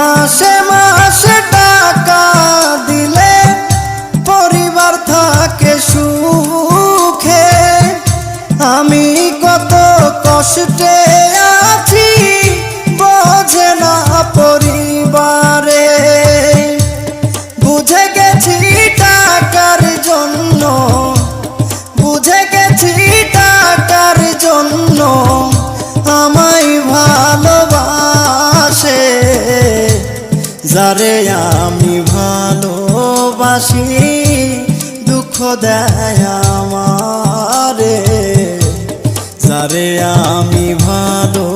মাসে মাসে টাকা দিলে পরিবার থাকে সুখে। আমি কত কষ্টে আছি বোঝে না পরিবারে। বুঝে গেছি টাকার জন্য, বুঝে গেছি টাকার জন্য আমায় ভালোবাসে। যারে আমি ভালোবাসি দুঃখ দেয় আমারে। যারে আমি ভালো